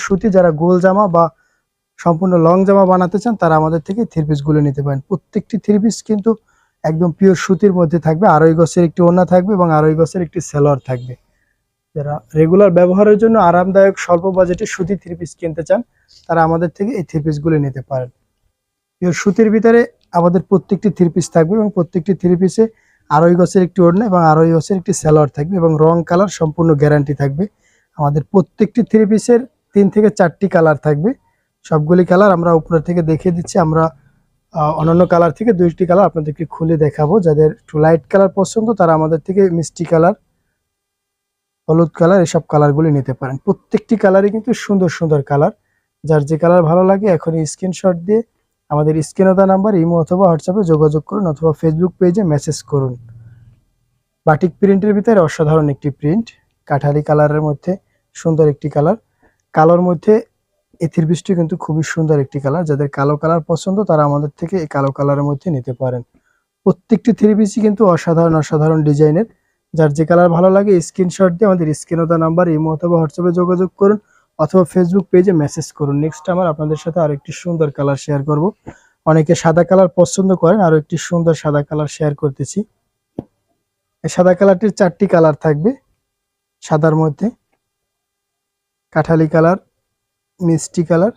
সুতি যারা গোল জামা বা সম্পূর্ণ লং জামা বানাতে চান তারা আমাদের থেকে থ্রি পিস গুলো নিতে পারেন। প্রত্যেকটি থ্রি পিস কিন্তু একদম পিওর সুতির মধ্যে থাকবে, আড়াই গজের একটি ওড়না থাকবে এবং আড়াই গজের একটি সেলোয়ার থাকবে। যারা রেগুলার ব্যবহারের জন্য আরামদায়ক স্বল্প বাজেটে সুতি থ্রি পিস কিনতে চান তারা আমাদের থেকে এই থ্রি পিস গুলো নিতে পারেন। পিওর সুতির ভিতরে আমাদের প্রত্যেকটি থ্রি পিস থাকবে এবং প্রত্যেকটি থ্রি পিসে আড়াই গজের একটি ওড়না এবং আড়াই গজের একটি সেলোয়ার থাকবে এবং রং কালার সম্পূর্ণ গ্যারান্টি থাকবে। আমাদের প্রত্যেকটি থ্রি পিসের 3 থেকে 4টি কালার থাকবে। সবগুলি কালার আমরা উপর থেকে দেখিয়ে দিচ্ছি। আমরা অন্যান্য কালার থেকে 2টি কালার আপনাদেরকে খুলে দেখাবো। যাদের একটু লাইট কালার পছন্দ তারা আমাদের থেকে মিষ্টি কালার, হলুদ কালার এসব কালারগুলি নিতে পারেন। প্রত্যেকটি কালারই কিন্তু সুন্দর সুন্দর কালার। যার যে কালার ভালো লাগে এখনই স্ক্রিনশট দিয়ে আমাদের স্ক্রিনে দেওয়া নাম্বার ইমো অথবা হোয়াটসঅ্যাপে যোগাযোগ করুন অথবা ফেসবুক পেজে মেসেজ করুন। বাটিক প্রিন্টের ভিতরে অসাধারণ একটি প্রিন্ট, কাঠালি কালারের মধ্যে সুন্দর একটি কালার। কালোর মধ্যে এই থ্রি পিসটি কিন্তু খুবই সুন্দর একটি কালার। যাদের কালো কালার পছন্দ তারা আমাদের থেকে এই কালো কালারের মধ্যে নিতে পারেন। প্রত্যেকটি থ্রি পিসই কিন্তু অসাধারণ অসাধারণ ডিজাইনের। যার যে কালার ভালো লাগে স্ক্রিনশট দিয়ে আমাদের স্ক্রিনে দেওয়া নাম্বার ইমো অথবা হোয়াটসঅ্যাপে যোগাযোগ করুন অথবা ফেসবুক পেজে মেসেজ করুন। নেক্সট আমার আপনাদের সাথে আরো একটি সুন্দর কালার শেয়ার করব। অনেকে সাদা কালার পছন্দ করেন, আরো একটি সুন্দর সাদা কালার শেয়ার করতেছি। এই সাদা কালারটির 4টি কালার থাকবে। সাদার মধ্যে কাঠালি কালার, মিষ্টি কালার,